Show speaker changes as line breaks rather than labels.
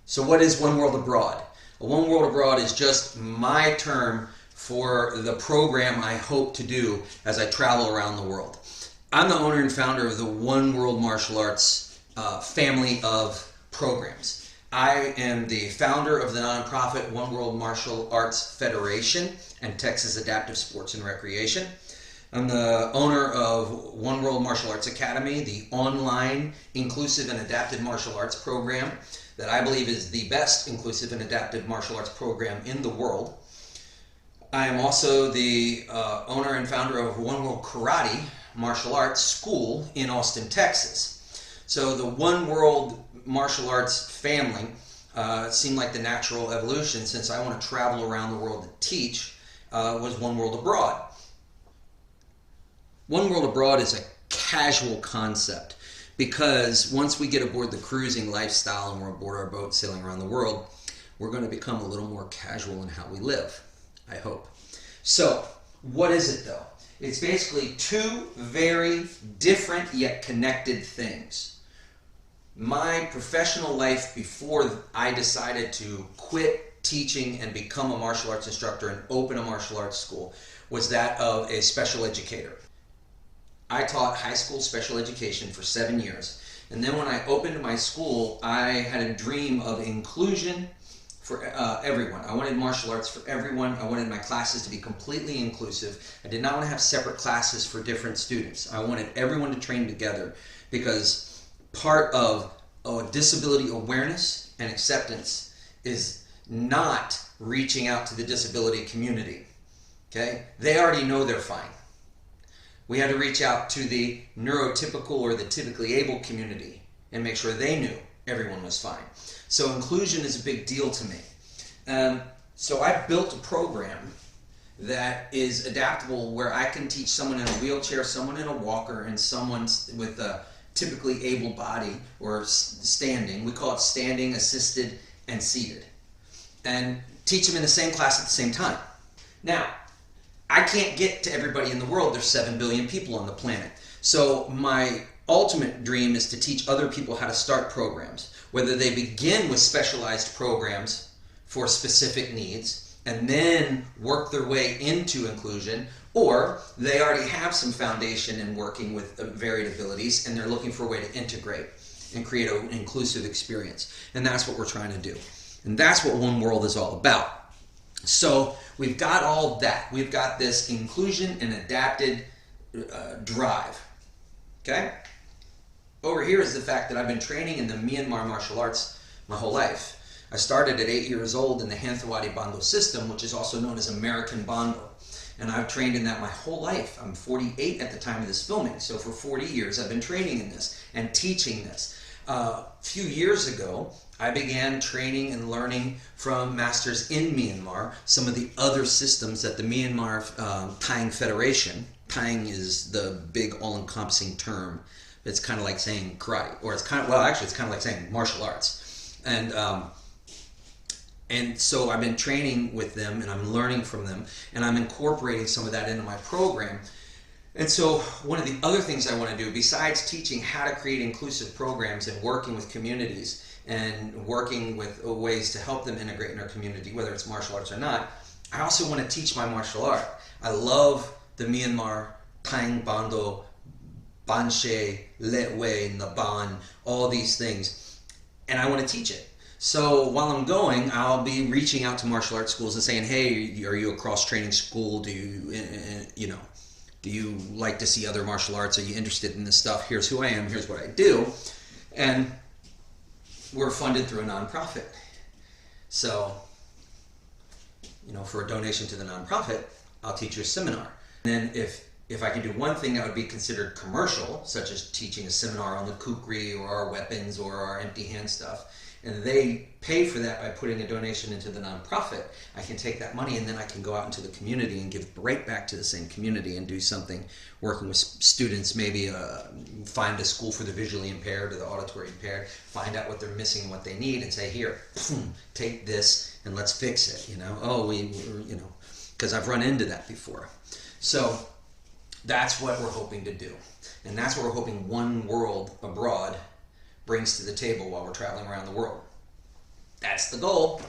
So what is One World Abroad? One World Abroad is just my term for the program I hope to do as I travel around the world. I'm the owner and founder of the One World Martial Arts family of programs. I am the founder of the nonprofit One World Martial Arts Federation and Texas Adaptive Sports and Recreation. I'm the owner of One World Martial Arts Academy, the online inclusive and adapted martial arts program that I believe is the best inclusive and adapted martial arts program in the world. I am also the owner and founder of One World Karate Martial Arts School in Austin, Texas. So the One World Martial Arts family seemed like the natural evolution, since I want to travel around the world to teach, was One World Abroad. One World Abroad is a casual concept, because once we get aboard the cruising lifestyle and we're aboard our boat sailing around the world, we're going to become a little more casual in how we live, I hope. So, what is it though? It's basically two very different yet connected things. My professional life before I decided to quit teaching and become a martial arts instructor and open a martial arts school was that of a special educator. I taught high school special education for 7 years, and then when I opened my school, I had a dream of inclusion for everyone. I wanted martial arts for everyone. I wanted my classes to be completely inclusive. I did not want to have separate classes for different students. I wanted everyone to train together, because part of disability awareness and acceptance is not reaching out to the disability community. Okay? They already know they're fine. We had to reach out to the neurotypical or the typically able community and make sure they knew everyone was fine. So inclusion is a big deal to me. So I built a program that is adaptable, where I can teach someone in a wheelchair, someone in a walker, and someone with a typically able body or standing. We call it standing, assisted, and seated. And teach them in the same class at the same time. Now, I can't get to everybody in the world. There's 7 billion people on the planet. So my ultimate dream is to teach other people how to start programs, whether they begin with specialized programs for specific needs and then work their way into inclusion, or they already have some foundation in working with varied abilities and they're looking for a way to integrate and create an inclusive experience. And that's what we're trying to do. And that's what One World is all about. So we've got all of that. We've got this inclusion and adapted drive. Okay? Over here is the fact that I've been training in the Myanmar martial arts my whole life. I started at 8 years old in the Hanthawadi Bando system, which is also known as American Bando. And I've trained in that my whole life. I'm 48 at the time of this filming. So for 40 years I've been training in this and teaching this. A few years ago, I began training and learning from masters in Myanmar, some of the other systems that the Myanmar Tayang Federation, Tayang is the big all-encompassing term. It's kind of like saying karate, or it's kind of, well, actually it's kind of like saying martial arts. And so I've been training with them and I'm learning from them, and I'm incorporating some of that into my program. And so one of the other things I want to do, besides teaching how to create inclusive programs and working with communities and working with ways to help them integrate in our community, whether it's martial arts or not, I also want to teach my martial art. I love the Myanmar, Tayang Bando, Banshe, Letway, Naban, all these things, and I want to teach it. So while I'm going, I'll be reaching out to martial arts schools and saying, hey, are you a cross-training school? Do you like to see other martial arts? Are you interested in this stuff? Here's who I am. Here's what I do. And we're funded through a nonprofit. So, for a donation to the nonprofit, I'll teach you a seminar. And then if I can do one thing that would be considered commercial, such as teaching a seminar on the kukri or our weapons or our empty hand stuff, and they pay for that by putting a donation into the nonprofit, I can take that money and then I can go out into the community and give right back to the same community and do something working with students, maybe find a school for the visually impaired or the auditory impaired, find out what they're missing and what they need, and say, here, take this and let's fix it, because I've run into that before. So that's what we're hoping to do. And that's what we're hoping One World Abroad brings to the table while we're traveling around the world. That's the goal.